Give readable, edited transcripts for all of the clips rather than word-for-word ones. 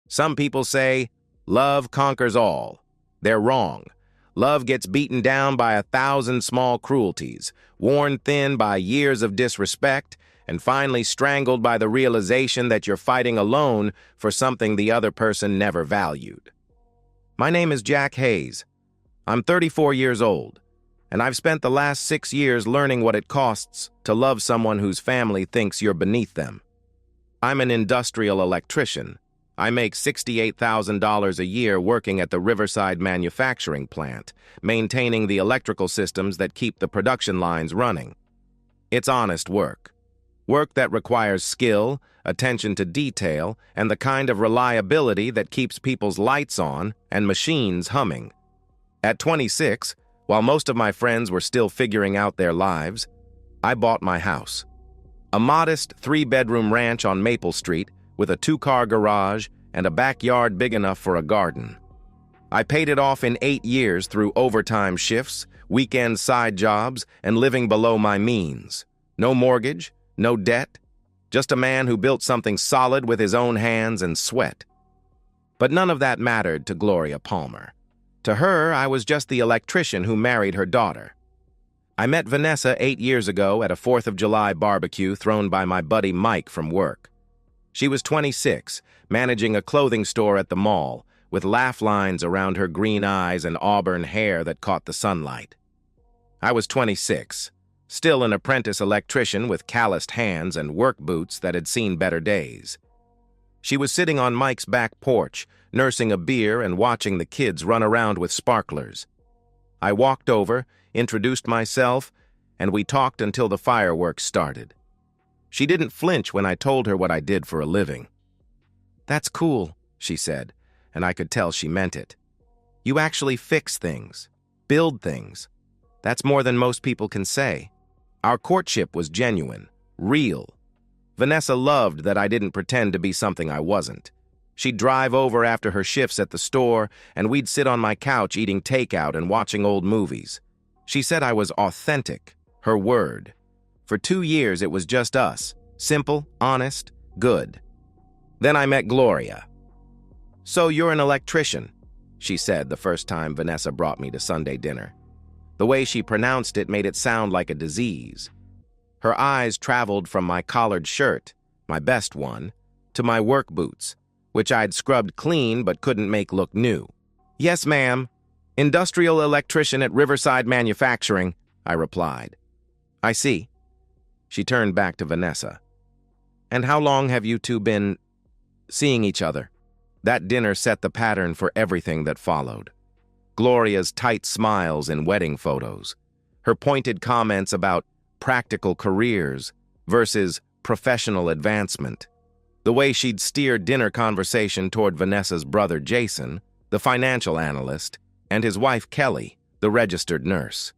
Some people say, love conquers all. They're wrong. Love gets beaten down by 1,000 small cruelties, worn thin by years of disrespect, and finally strangled by the realization that you're fighting alone for something the other person never valued. My name is Jack Hayes. I'm 34 years old, and I've spent the last 6 years learning what it costs to love someone whose family thinks you're beneath them. I'm an industrial electrician. I make $68,000 a year working at the Riverside manufacturing plant, maintaining the electrical systems that keep the production lines running. It's honest work. Work that requires skill, attention to detail, and the kind of reliability that keeps people's lights on and machines humming. At 26, while most of my friends were still figuring out their lives, I bought my house. A modest 3-bedroom ranch on Maple Street with a 2-car garage and a backyard big enough for a garden. I paid it off in 8 years through overtime shifts, weekend side jobs, and living below my means. No mortgage, no debt, just a man who built something solid with his own hands and sweat. But none of that mattered to Gloria Palmer. To her, I was just the electrician who married her daughter. I met Vanessa 8 years ago at a 4th of July barbecue thrown by my buddy Mike from work. She was 26, managing a clothing store at the mall, with laugh lines around her green eyes and auburn hair that caught the sunlight. I was 26, still an apprentice electrician with calloused hands and work boots that had seen better days. She was sitting on Mike's back porch, nursing a beer and watching the kids run around with sparklers. I walked over, introduced myself, and we talked until the fireworks started. She didn't flinch when I told her what I did for a living. "That's cool," she said, and I could tell she meant it. "You actually fix things, build things. That's more than most people can say." Our courtship was genuine, real. Vanessa loved that I didn't pretend to be something I wasn't. She'd drive over after her shifts at the store, and we'd sit on my couch eating takeout and watching old movies. She said I was authentic, her word. For 2 years, it was just us, simple, honest, good. Then I met Gloria. "So you're an electrician," she said the first time Vanessa brought me to Sunday dinner. The way she pronounced it made it sound like a disease. Her eyes traveled from my collared shirt, my best one, to my work boots, which I'd scrubbed clean but couldn't make look new. "Yes, ma'am. Industrial electrician at Riverside Manufacturing," I replied. "I see." She turned back to Vanessa. "And how long have you two been seeing each other?" That dinner set the pattern for everything that followed. Gloria's tight smiles in wedding photos, her pointed comments about practical careers versus professional advancement, the way she'd steer dinner conversation toward Vanessa's brother Jason, the financial analyst, and his wife Kelly, the registered nurse.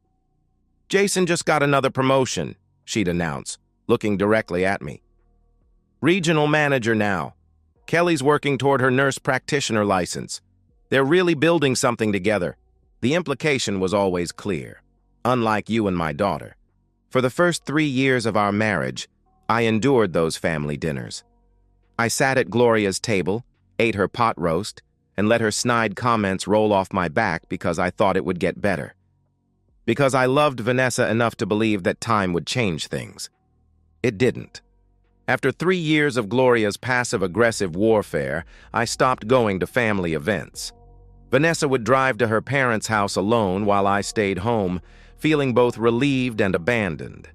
"Jason just got another promotion," she'd announce, looking directly at me. "Regional manager now. Kelly's working toward her nurse practitioner license. They're really building something together." The implication was always clear. Unlike you and my daughter. For the first 3 years of our marriage, I endured those family dinners. I sat at Gloria's table, ate her pot roast, and let her snide comments roll off my back because I thought it would get better. Because I loved Vanessa enough to believe that time would change things. It didn't. After 3 years of Gloria's passive-aggressive warfare, I stopped going to family events. Vanessa would drive to her parents' house alone while I stayed home, feeling both relieved and abandoned.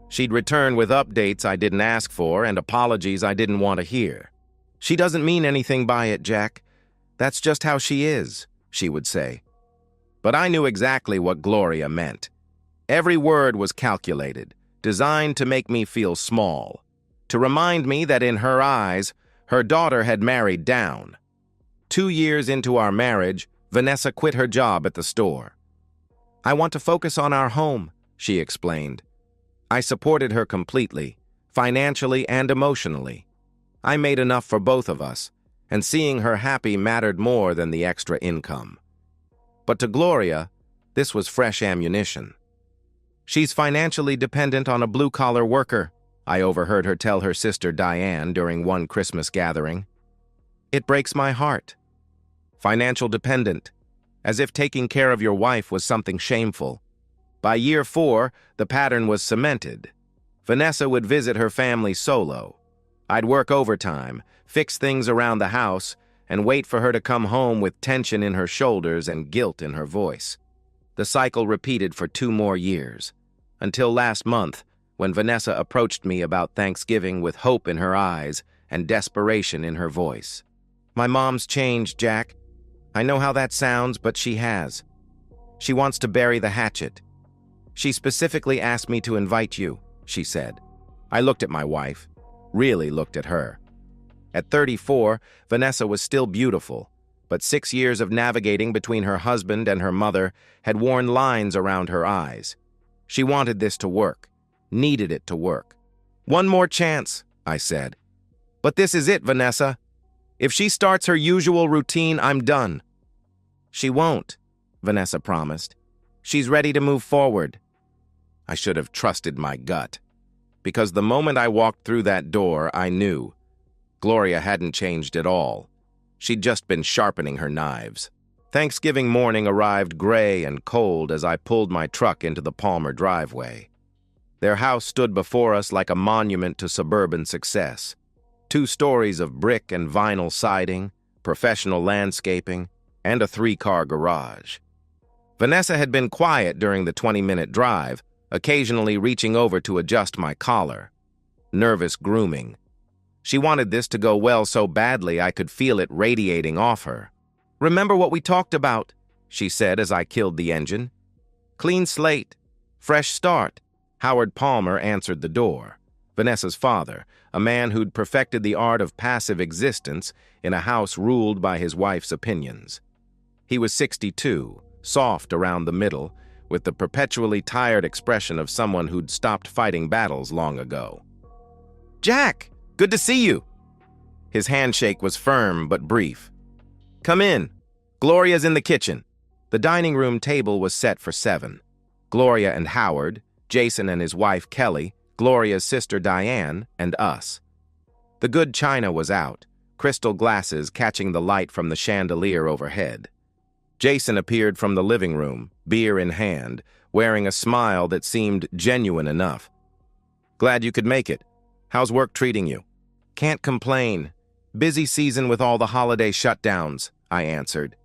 She'd return with updates I didn't ask for and apologies I didn't want to hear. "She doesn't mean anything by it, Jack. That's just how she is," she would say. But I knew exactly what Gloria meant. Every word was calculated, designed to make me feel small, to remind me that in her eyes, her daughter had married down. 2 years into our marriage, Vanessa quit her job at the store. "I want to focus on our home," she explained. I supported her completely, financially and emotionally. I made enough for both of us, and seeing her happy mattered more than the extra income. But to Gloria, this was fresh ammunition. "She's financially dependent on a blue-collar worker," I overheard her tell her sister Diane during one Christmas gathering. It breaks my heart. Financial dependent, as if taking care of your wife was something shameful. By year 4, the pattern was cemented. Vanessa would visit her family solo. I'd work overtime, fix things around the house, and wait for her to come home with tension in her shoulders and guilt in her voice. The cycle repeated for 2 more years, until last month, when Vanessa approached me about Thanksgiving with hope in her eyes and desperation in her voice. My mom's changed, Jack. I know how that sounds, but she has. She wants to bury the hatchet. She specifically asked me to invite you, she said. I looked at my wife, really looked at her. At 34, Vanessa was still beautiful, but 6 years of navigating between her husband and her mother had worn lines around her eyes. She wanted this to work, needed it to work. One more chance, I said. But this is it, Vanessa. If she starts her usual routine, I'm done. She won't, Vanessa promised. She's ready to move forward. I should have trusted my gut, because the moment I walked through that door, I knew. Gloria hadn't changed at all. She'd just been sharpening her knives. Thanksgiving morning arrived gray and cold as I pulled my truck into the Palmer driveway. Their house stood before us like a monument to suburban success. 2 stories of brick and vinyl siding, professional landscaping, and a 3-car garage. Vanessa had been quiet during the 20-minute drive, occasionally reaching over to adjust my collar. Nervous grooming. She wanted this to go well so badly I could feel it radiating off her. "Remember what we talked about," she said as I killed the engine. "Clean slate. Fresh start." Howard Palmer answered the door. Vanessa's father, a man who'd perfected the art of passive existence in a house ruled by his wife's opinions. He was 62, soft around the middle, with the perpetually tired expression of someone who'd stopped fighting battles long ago. "Jack, good to see you." His handshake was firm but brief. "Come in. Gloria's in the kitchen." The dining room table was set for 7. Gloria and Howard, Jason and his wife Kelly, Gloria's sister Diane, and us. The good china was out, crystal glasses catching the light from the chandelier overhead. Jason appeared from the living room, beer in hand, wearing a smile that seemed genuine enough. "Glad you could make it. How's work treating you?" "Can't complain. Busy season with all the holiday shutdowns," I answered.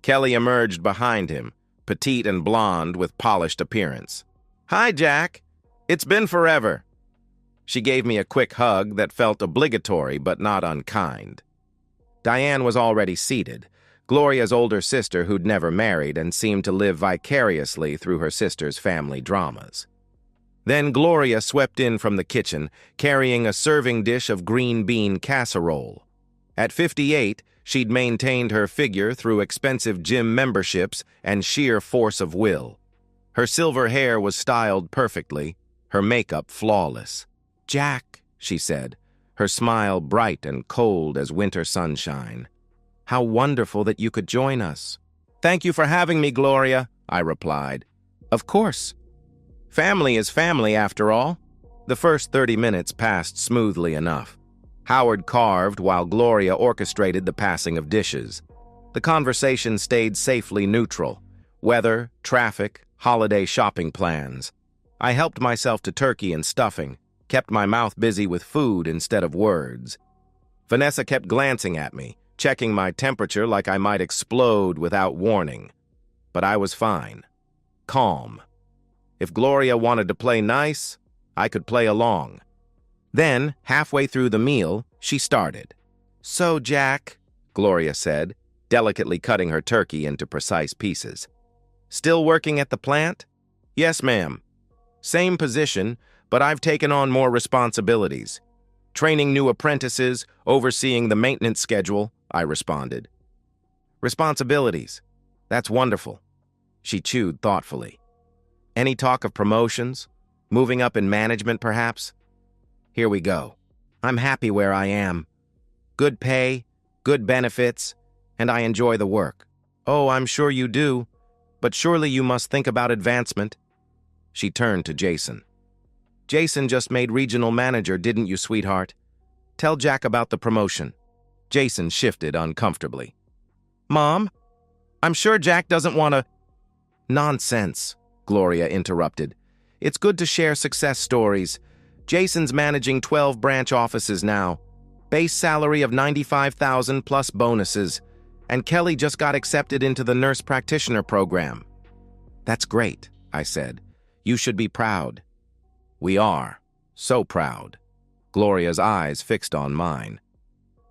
Kelly emerged behind him, petite and blonde with polished appearance. "Hi, Jack. It's been forever." She gave me a quick hug that felt obligatory but not unkind. Diane was already seated, Gloria's older sister who'd never married and seemed to live vicariously through her sister's family dramas. Then Gloria swept in from the kitchen, carrying a serving dish of green bean casserole. At 58, she'd maintained her figure through expensive gym memberships and sheer force of will. Her silver hair was styled perfectly, her makeup flawless. "Jack," she said, her smile bright and cold as winter sunshine. "How wonderful that you could join us." "Thank you for having me, Gloria," I replied. "Of course. Family is family, after all." The first 30 minutes passed smoothly enough. Howard carved while Gloria orchestrated the passing of dishes. The conversation stayed safely neutral. Weather, traffic, holiday shopping plans. I helped myself to turkey and stuffing, kept my mouth busy with food instead of words. Vanessa kept glancing at me, checking my temperature like I might explode without warning. But I was fine. Calm. If Gloria wanted to play nice, I could play along. Then, halfway through the meal, she started. "So, Jack," Gloria said, delicately cutting her turkey into precise pieces. "Still working at the plant?" "Yes, ma'am. Same position, but I've taken on more responsibilities. Training new apprentices, overseeing the maintenance schedule," I responded. "Responsibilities. That's wonderful." She chewed thoughtfully. "Any talk of promotions? Moving up in management, perhaps?" "Here we go. I'm happy where I am. Good pay, good benefits, and I enjoy the work." "Oh, I'm sure you do, but surely you must think about advancement." She turned to Jason. "Jason just made regional manager, didn't you, sweetheart? Tell Jack about the promotion." Jason shifted uncomfortably. Mom, I'm sure Jack doesn't want to— Nonsense, Gloria interrupted. It's good to share success stories. Jason's managing 12 branch offices now. Base salary of $95,000 plus bonuses. And Kelly just got accepted into the nurse practitioner program. That's great, I said. You should be proud. We are. So proud. Gloria's eyes fixed on mine.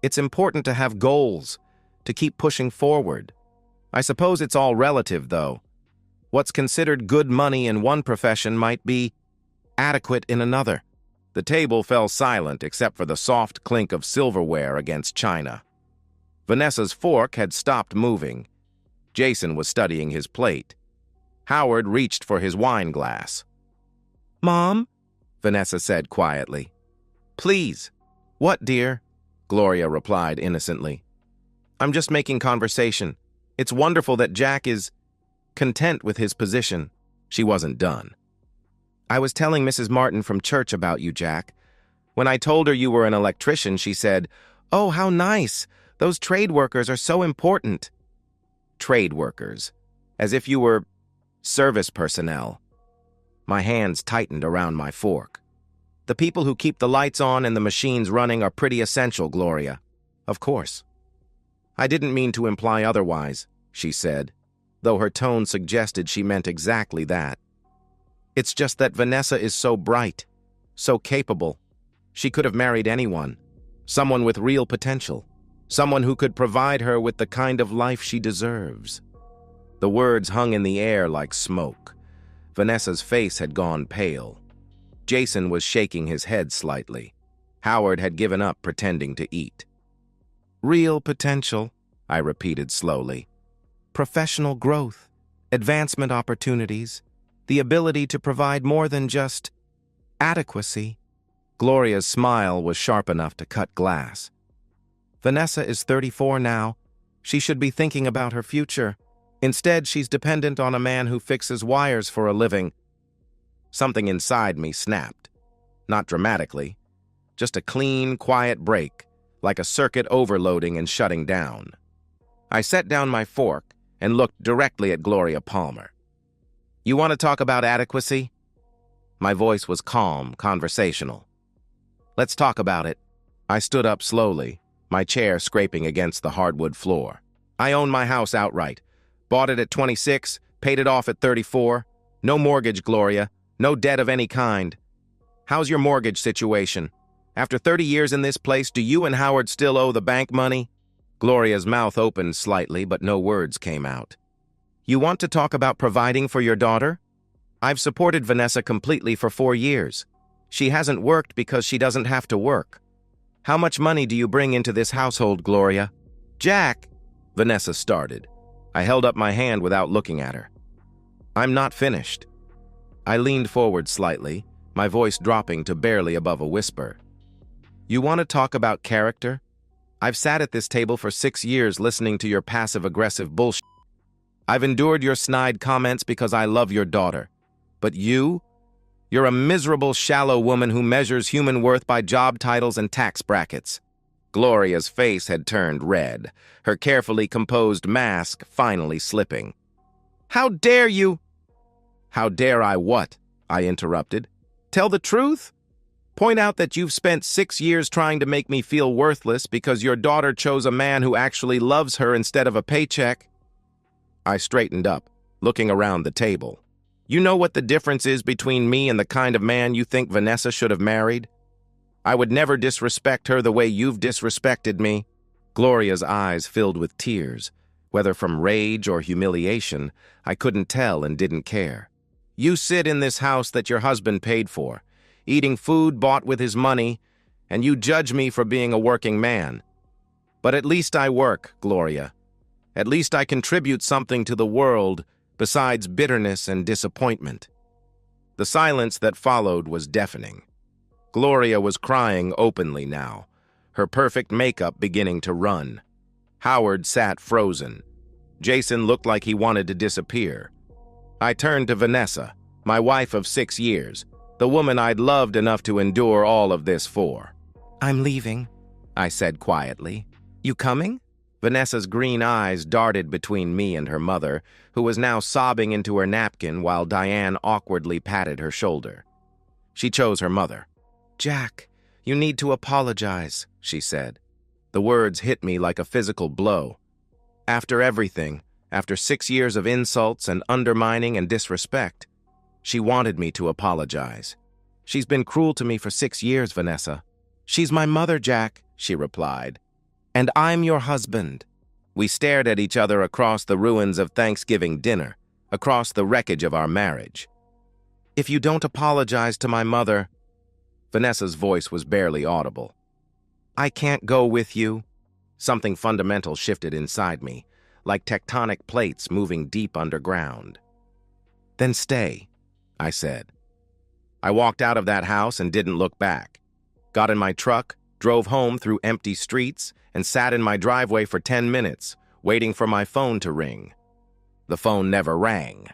It's important to have goals, to keep pushing forward. I suppose it's all relative, though. What's considered good money in one profession might be adequate in another. The table fell silent except for the soft clink of silverware against china. Vanessa's fork had stopped moving. Jason was studying his plate. Howard reached for his wine glass. Mom? Vanessa said quietly. Please. What, dear? Gloria replied innocently. I'm just making conversation. It's wonderful that Jack is content with his position. She wasn't done. I was telling Mrs. Martin from church about you, Jack. When I told her you were an electrician, she said, "Oh, how nice. Those trade workers are so important." Trade workers. As if you were service personnel. My hands tightened around my fork. The people who keep the lights on and the machines running are pretty essential, Gloria. Of course. I didn't mean to imply otherwise, she said, though her tone suggested she meant exactly that. It's just that Vanessa is so bright, so capable. She could have married anyone, someone with real potential, someone who could provide her with the kind of life she deserves. The words hung in the air like smoke. Vanessa's face had gone pale. Jason was shaking his head slightly. Howard had given up pretending to eat. Real potential, I repeated slowly. Professional growth, advancement opportunities, the ability to provide more than just adequacy. Gloria's smile was sharp enough to cut glass. Vanessa is 34 now. She should be thinking about her future. Instead, she's dependent on a man who fixes wires for a living. Something inside me snapped. Not dramatically. Just a clean, quiet break, like a circuit overloading and shutting down. I set down my fork and looked directly at Gloria Palmer. You want to talk about adequacy? My voice was calm, conversational. Let's talk about it. I stood up slowly, my chair scraping against the hardwood floor. I own my house outright. Bought it at 26, paid it off at 34. No mortgage, Gloria. No debt of any kind. How's your mortgage situation? After 30 years in this place, do you and Howard still owe the bank money? Gloria's mouth opened slightly, but no words came out. You want to talk about providing for your daughter? I've supported Vanessa completely for 4 years. She hasn't worked because she doesn't have to work. How much money do you bring into this household, Gloria? Jack, Vanessa started. I held up my hand without looking at her. I'm not finished. I leaned forward slightly, my voice dropping to barely above a whisper. You want to talk about character? I've sat at this table for 6 years listening to your passive-aggressive bullshit. I've endured your snide comments because I love your daughter. But you're a miserable, shallow woman who measures human worth by job titles and tax brackets. Gloria's face had turned red, her carefully composed mask finally slipping. How dare you? How dare I what? I interrupted. Tell the truth? Point out that you've spent 6 years trying to make me feel worthless because your daughter chose a man who actually loves her instead of a paycheck? I straightened up, looking around the table. You know what the difference is between me and the kind of man you think Vanessa should have married? I would never disrespect her the way you've disrespected me. Gloria's eyes filled with tears. Whether from rage or humiliation, I couldn't tell and didn't care. You sit in this house that your husband paid for, eating food bought with his money, and you judge me for being a working man. But at least I work, Gloria. At least I contribute something to the world besides bitterness and disappointment. The silence that followed was deafening. Gloria was crying openly now, her perfect makeup beginning to run. Howard sat frozen. Jason looked like he wanted to disappear. I turned to Vanessa, my wife of 6 years, the woman I'd loved enough to endure all of this for. I'm leaving, I said quietly. You coming? Vanessa's green eyes darted between me and her mother, who was now sobbing into her napkin while Diane awkwardly patted her shoulder. She chose her mother. "Jack, you need to apologize," she said. The words hit me like a physical blow. After everything, after 6 years of insults and undermining and disrespect, she wanted me to apologize. "She's been cruel to me for 6 years, Vanessa." "She's my mother, Jack," she replied. "And I'm your husband." We stared at each other across the ruins of Thanksgiving dinner, across the wreckage of our marriage. "If you don't apologize to my mother," Vanessa's voice was barely audible, "I can't go with you." Something fundamental shifted inside me, like tectonic plates moving deep underground. "Then stay," I said. I walked out of that house and didn't look back. Got in my truck, drove home through empty streets, and sat in my driveway for 10 minutes, waiting for my phone to ring. The phone never rang.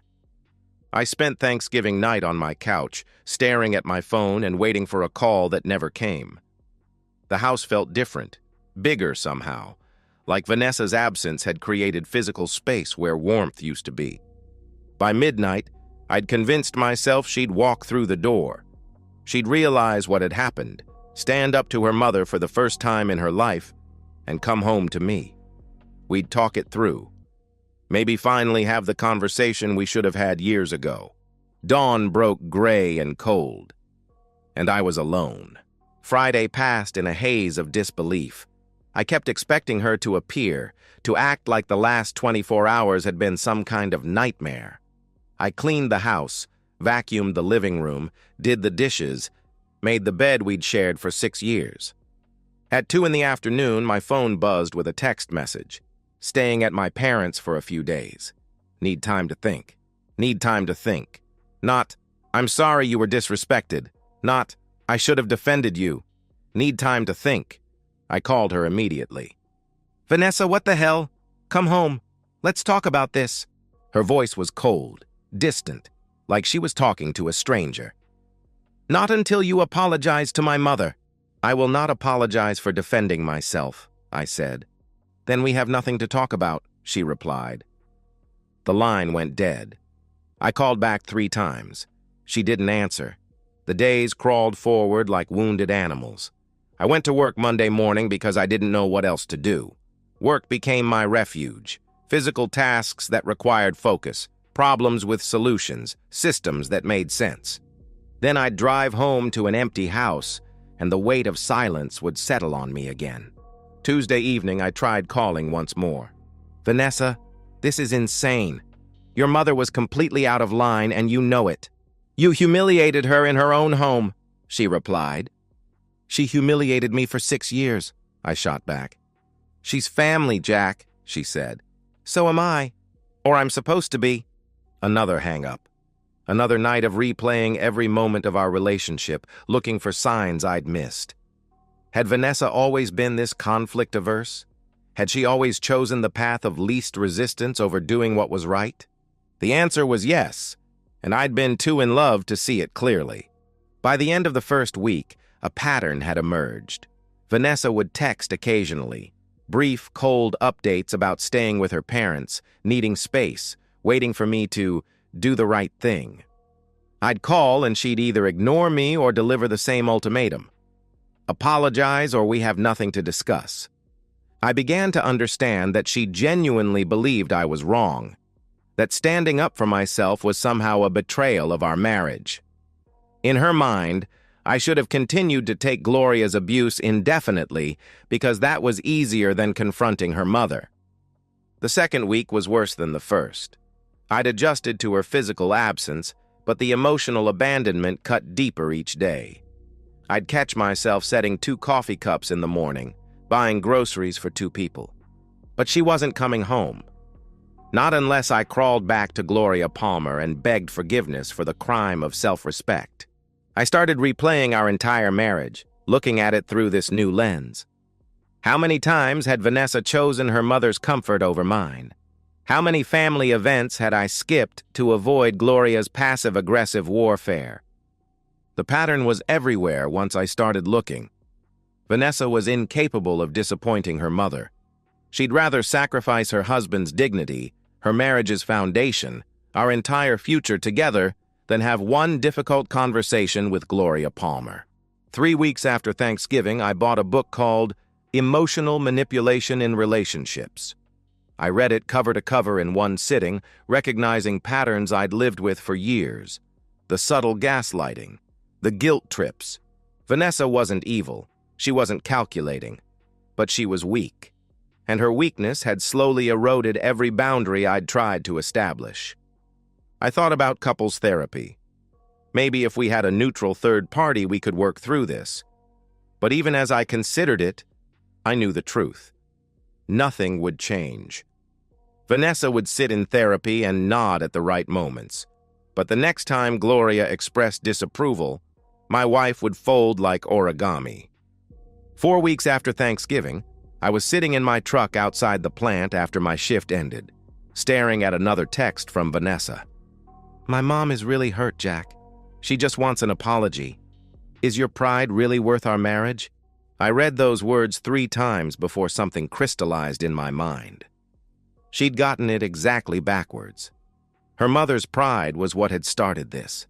I spent Thanksgiving night on my couch, staring at my phone and waiting for a call that never came. The house felt different, bigger somehow, like Vanessa's absence had created physical space where warmth used to be. By midnight, I'd convinced myself she'd walk through the door. She'd realize what had happened, stand up to her mother for the first time in her life, and come home to me. We'd talk it through. Maybe finally have the conversation we should have had years ago. Dawn broke gray and cold, and I was alone. Friday passed in a haze of disbelief. I kept expecting her to appear, to act like the last 24 hours had been some kind of nightmare. I cleaned the house, vacuumed the living room, did the dishes, made the bed we'd shared for 6 years. At 2 in the afternoon, my phone buzzed with a text message. "Staying at my parents' for a few days. Need time to think. Need time to think." Not, "I'm sorry you were disrespected." Not, "I should have defended you." Need time to think. I called her immediately. "Vanessa, what the hell? Come home. Let's talk about this." Her voice was cold, distant, like she was talking to a stranger. "Not until you apologize to my mother." "I will not apologize for defending myself," I said. "Then we have nothing to talk about," she replied. The line went dead. I called back 3 times. She didn't answer. The days crawled forward like wounded animals. I went to work Monday morning because I didn't know what else to do. Work became my refuge. Physical tasks that required focus, problems with solutions, systems that made sense. Then I'd drive home to an empty house, and the weight of silence would settle on me again. Tuesday evening, I tried calling once more. "Vanessa, this is insane. Your mother was completely out of line, and you know it. You humiliated her in her own home," she replied. "She humiliated me for 6 years," I shot back. "She's family, Jack," she said. "So am I. Or I'm supposed to be." Another hang-up. Another night of replaying every moment of our relationship, looking for signs I'd missed. Had Vanessa always been this conflict-averse? Had she always chosen the path of least resistance over doing what was right? The answer was yes, and I'd been too in love to see it clearly. By the end of the first week, a pattern had emerged. Vanessa would text occasionally, brief, cold updates about staying with her parents, needing space, waiting for me to do the right thing. I'd call and she'd either ignore me or deliver the same ultimatum. Apologize or we have nothing to discuss. I began to understand that she genuinely believed I was wrong, that standing up for myself was somehow a betrayal of our marriage. In her mind, I should have continued to take Gloria's abuse indefinitely because that was easier than confronting her mother. The second week was worse than the first. I'd adjusted to her physical absence, but the emotional abandonment cut deeper each day. I'd catch myself setting 2 coffee cups in the morning, buying groceries for 2 people. But she wasn't coming home. Not unless I crawled back to Gloria Palmer and begged forgiveness for the crime of self-respect. I started replaying our entire marriage, looking at it through this new lens. How many times had Vanessa chosen her mother's comfort over mine? How many family events had I skipped to avoid Gloria's passive-aggressive warfare? The pattern was everywhere once I started looking. Vanessa was incapable of disappointing her mother. She'd rather sacrifice her husband's dignity, her marriage's foundation, our entire future together, than have one difficult conversation with Gloria Palmer. 3 weeks after Thanksgiving, I bought a book called Emotional Manipulation in Relationships. I read it cover to cover in one sitting, recognizing patterns I'd lived with for years. The subtle gaslighting, the guilt trips. Vanessa wasn't evil, she wasn't calculating, but she was weak. And her weakness had slowly eroded every boundary I'd tried to establish. I thought about couples therapy. Maybe if we had a neutral third party, we could work through this. But even as I considered it, I knew the truth. Nothing would change. Vanessa would sit in therapy and nod at the right moments. But the next time Gloria expressed disapproval, my wife would fold like origami. 4 weeks after Thanksgiving, I was sitting in my truck outside the plant after my shift ended, staring at another text from Vanessa. "My mom is really hurt, Jack. She just wants an apology. Is your pride really worth our marriage?" I read those words 3 times before something crystallized in my mind. She'd gotten it exactly backwards. Her mother's pride was what had started this,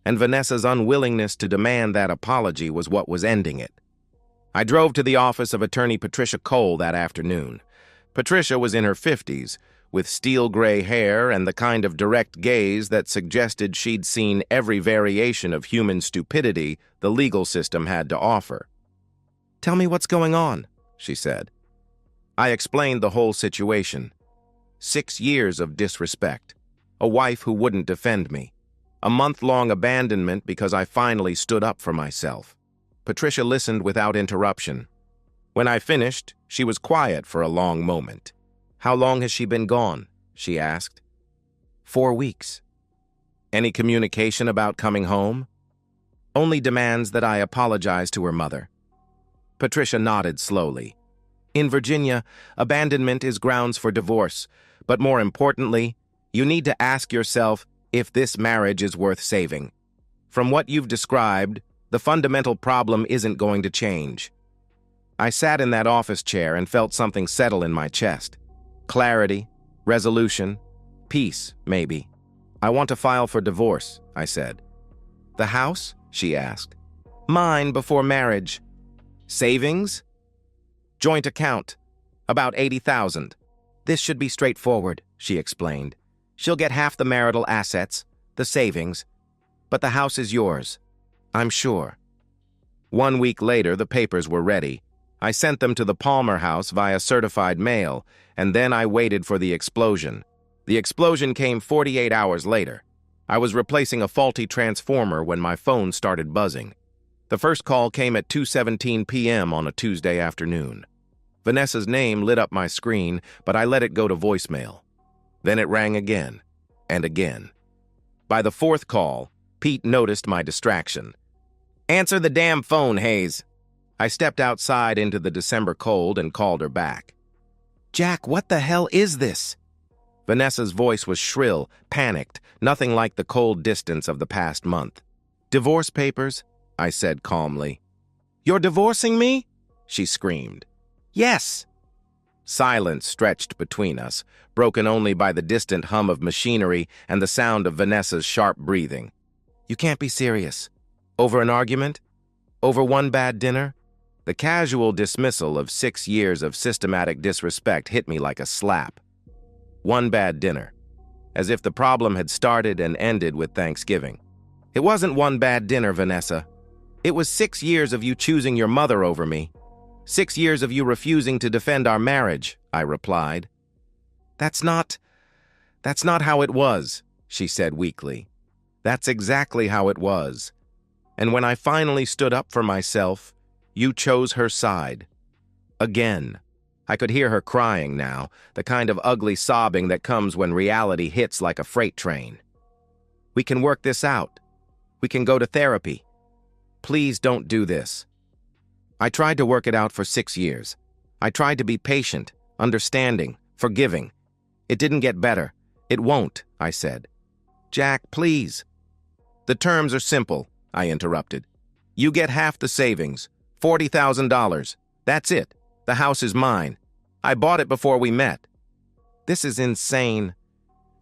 and Vanessa's unwillingness to demand that apology was what was ending it. I drove to the office of attorney Patricia Cole that afternoon. Patricia was in her 50s, with steel gray hair and the kind of direct gaze that suggested she'd seen every variation of human stupidity the legal system had to offer. "Tell me what's going on," she said. I explained the whole situation. 6 years of disrespect, a wife who wouldn't defend me, a month-long abandonment because I finally stood up for myself. Patricia listened without interruption. When I finished, she was quiet for a long moment. "How long has she been gone?" she asked. 4 weeks. "Any communication about coming home?" "Only demands that I apologize to her mother." Patricia nodded slowly. "In Virginia, abandonment is grounds for divorce, but more importantly, you need to ask yourself if this marriage is worth saving. From what you've described, the fundamental problem isn't going to change." I sat in that office chair and felt something settle in my chest. Clarity, resolution, peace, maybe. "I want to file for divorce," I said. "The house?" she asked. "Mine before marriage." "Savings?" "Joint account. About 80,000. "This should be straightforward," she explained. "She'll get half the marital assets, the savings, but the house is yours. I'm sure." 1 week later, the papers were ready. I sent them to the Palmer house via certified mail, and then I waited for the explosion. The explosion came 48 hours later. I was replacing a faulty transformer when my phone started buzzing. The first call came at 2:17 p.m. on a Tuesday afternoon. Vanessa's name lit up my screen, but I let it go to voicemail. Then it rang again, and again. By the 4th call, Pete noticed my distraction. "Answer the damn phone, Hayes." I stepped outside into the December cold and called her back. "Jack, what the hell is this?" Vanessa's voice was shrill, panicked, nothing like the cold distance of the past month. "Divorce papers," I said calmly. "You're divorcing me?" she screamed. "Yes." Silence stretched between us, broken only by the distant hum of machinery and the sound of Vanessa's sharp breathing. "You can't be serious. Over an argument? Over one bad dinner?" The casual dismissal of 6 years of systematic disrespect hit me like a slap. One bad dinner. As if the problem had started and ended with Thanksgiving. "It wasn't one bad dinner, Vanessa. It was 6 years of you choosing your mother over me. 6 years of you refusing to defend our marriage," I replied. That's not how it was," she said weakly. "That's exactly how it was. And when I finally stood up for myself, you chose her side. Again." I could hear her crying now, the kind of ugly sobbing that comes when reality hits like a freight train. "We can work this out. We can go to therapy. Please don't do this." I tried to work it out for 6 years. I tried to be patient, understanding, forgiving. It didn't get better. "It won't," I said. "Jack, please." "The terms are simple," I interrupted. "You get half the savings, $40,000. That's it. The house is mine. I bought it before we met. This is insane.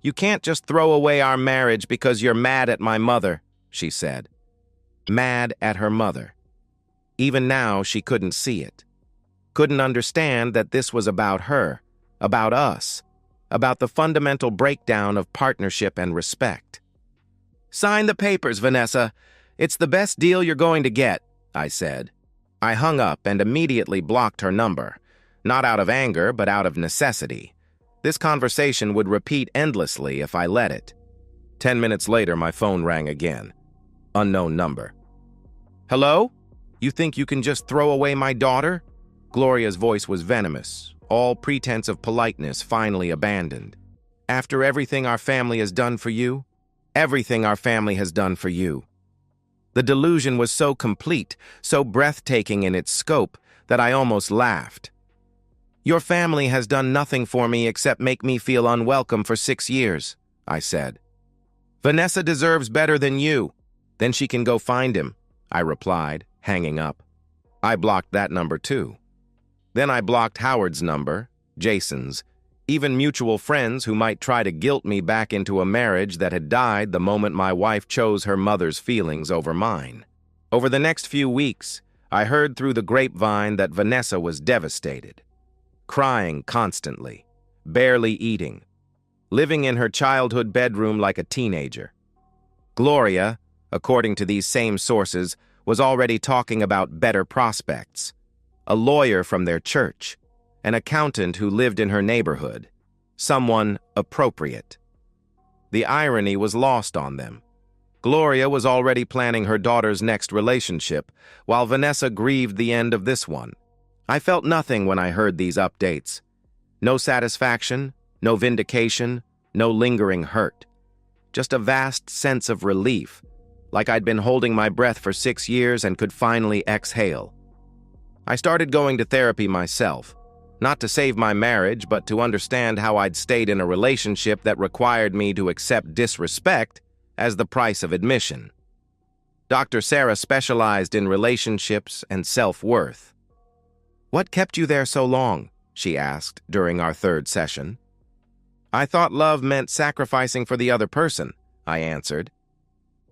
You can't just throw away our marriage because you're mad at my mother, she said. Mad at her mother. Even now, she couldn't see it. Couldn't understand that this was about her, about us, about the fundamental breakdown of partnership and respect. Sign the papers, Vanessa. It's the best deal you're going to get, I said. I hung up and immediately blocked her number, not out of anger, but out of necessity. This conversation would repeat endlessly if I let it. 10 minutes later, my phone rang again. Unknown number. Hello? You think you can just throw away my daughter? Gloria's voice was venomous, all pretense of politeness finally abandoned. After everything our family has done for you? Everything our family has done for you. The delusion was so complete, so breathtaking in its scope, that I almost laughed. Your family has done nothing for me except make me feel unwelcome for 6 years, I said. Vanessa deserves better than you. Then she can go find him, I replied, hanging up. I blocked that number too. Then I blocked Howard's number, Jason's, even mutual friends who might try to guilt me back into a marriage that had died the moment my wife chose her mother's feelings over mine. Over the next few weeks, I heard through the grapevine that Vanessa was devastated, crying constantly, barely eating, living in her childhood bedroom like a teenager. Gloria, according to these same sources, was already talking about better prospects, a lawyer from their church, an accountant who lived in her neighborhood, someone appropriate. The irony was lost on them. Gloria was already planning her daughter's next relationship, while Vanessa grieved the end of this one. I felt nothing when I heard these updates. No satisfaction, no vindication, no lingering hurt. Just a vast sense of relief, like I'd been holding my breath for 6 years and could finally exhale. I started going to therapy myself, not to save my marriage, but to understand how I'd stayed in a relationship that required me to accept disrespect as the price of admission. Dr. Sarah specialized in relationships and self-worth. What kept you there so long? She asked during our 3rd session. I thought love meant sacrificing for the other person, I answered.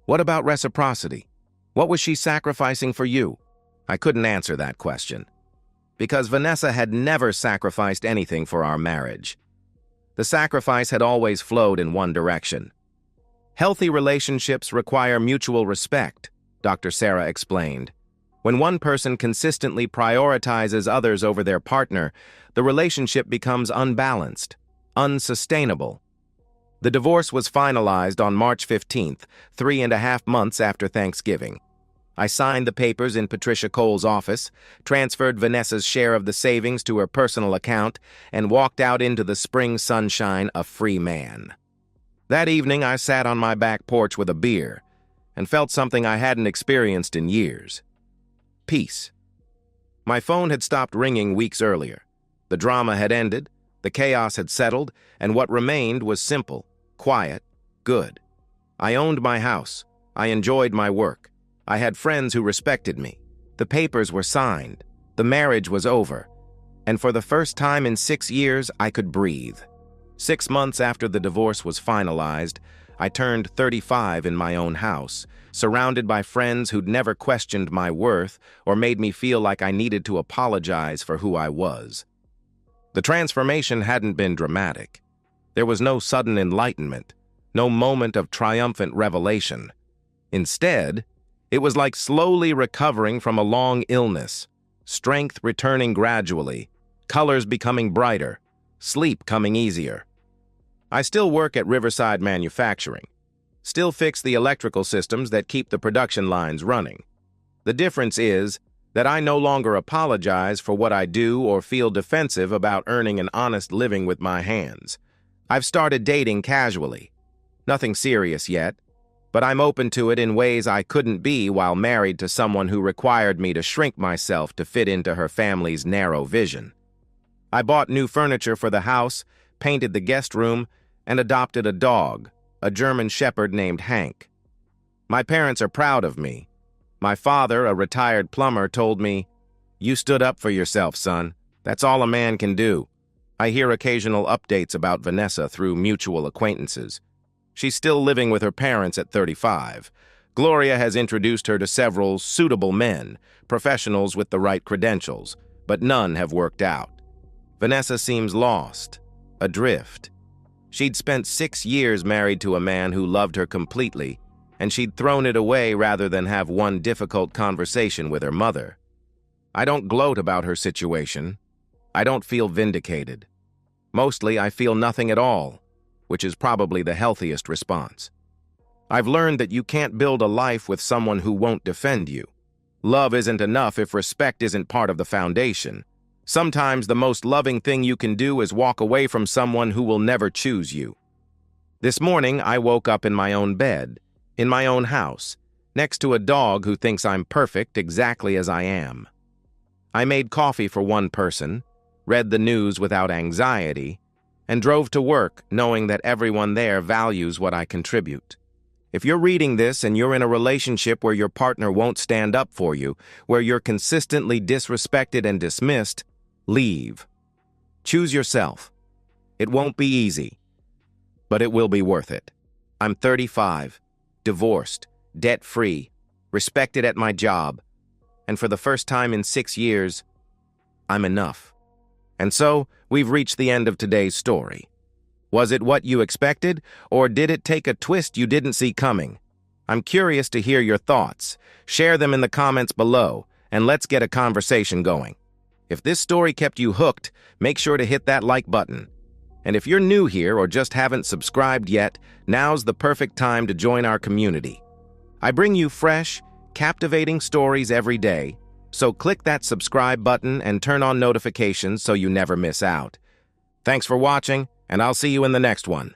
What about reciprocity? What was she sacrificing for you? I couldn't answer that question, because Vanessa had never sacrificed anything for our marriage. The sacrifice had always flowed in one direction. Healthy relationships require mutual respect, Dr. Sarah explained. When one person consistently prioritizes others over their partner, the relationship becomes unbalanced, unsustainable. The divorce was finalized on March 15th, 3.5 months after Thanksgiving. I signed the papers in Patricia Cole's office, transferred Vanessa's share of the savings to her personal account, and walked out into the spring sunshine a free man. That evening, I sat on my back porch with a beer and felt something I hadn't experienced in years. Peace. My phone had stopped ringing weeks earlier. The drama had ended, the chaos had settled, and what remained was simple, quiet, good. I owned my house. I enjoyed my work. I had friends who respected me. The papers were signed. The marriage was over. And for the first time in 6 years, I could breathe. 6 months after the divorce was finalized, I turned 35 in my own house, surrounded by friends who'd never questioned my worth or made me feel like I needed to apologize for who I was. The transformation hadn't been dramatic. There was no sudden enlightenment, no moment of triumphant revelation. Instead, it was like slowly recovering from a long illness, strength returning gradually, colors becoming brighter, sleep coming easier. I still work at Riverside Manufacturing, still fix the electrical systems that keep the production lines running. The difference is that I no longer apologize for what I do or feel defensive about earning an honest living with my hands. I've started dating casually. Nothing serious yet, but I'm open to it in ways I couldn't be while married to someone who required me to shrink myself to fit into her family's narrow vision. I bought new furniture for the house, painted the guest room, and adopted a dog, a German shepherd named Hank. My parents are proud of me. My father, a retired plumber, told me, "You stood up for yourself, son. That's all a man can do. I hear occasional updates about Vanessa through mutual acquaintances. She's still living with her parents at 35. Gloria has introduced her to several suitable men, professionals with the right credentials, but none have worked out. Vanessa seems lost, adrift. She'd spent 6 years married to a man who loved her completely, and she'd thrown it away rather than have one difficult conversation with her mother. I don't gloat about her situation. I don't feel vindicated. Mostly, I feel nothing at all, which is probably the healthiest response. I've learned that you can't build a life with someone who won't defend you. Love isn't enough if respect isn't part of the foundation. Sometimes the most loving thing you can do is walk away from someone who will never choose you. This morning, I woke up in my own bed, in my own house, next to a dog who thinks I'm perfect exactly as I am. I made coffee for one person, read the news without anxiety, and drove to work knowing that everyone there values what I contribute. If you're reading this and you're in a relationship where your partner won't stand up for you, where you're consistently disrespected and dismissed, leave. Choose yourself. It won't be easy, but it will be worth it. I'm 35, divorced, debt-free, respected at my job, and for the first time in 6 years, I'm enough. And so, we've reached the end of today's story. Was it what you expected, or did it take a twist you didn't see coming? I'm curious to hear your thoughts. Share them in the comments below, and let's get a conversation going. If this story kept you hooked, make sure to hit that like button. And if you're new here or just haven't subscribed yet, now's the perfect time to join our community. I bring you fresh, captivating stories every day, so click that subscribe button and turn on notifications so you never miss out. Thanks for watching, and I'll see you in the next one.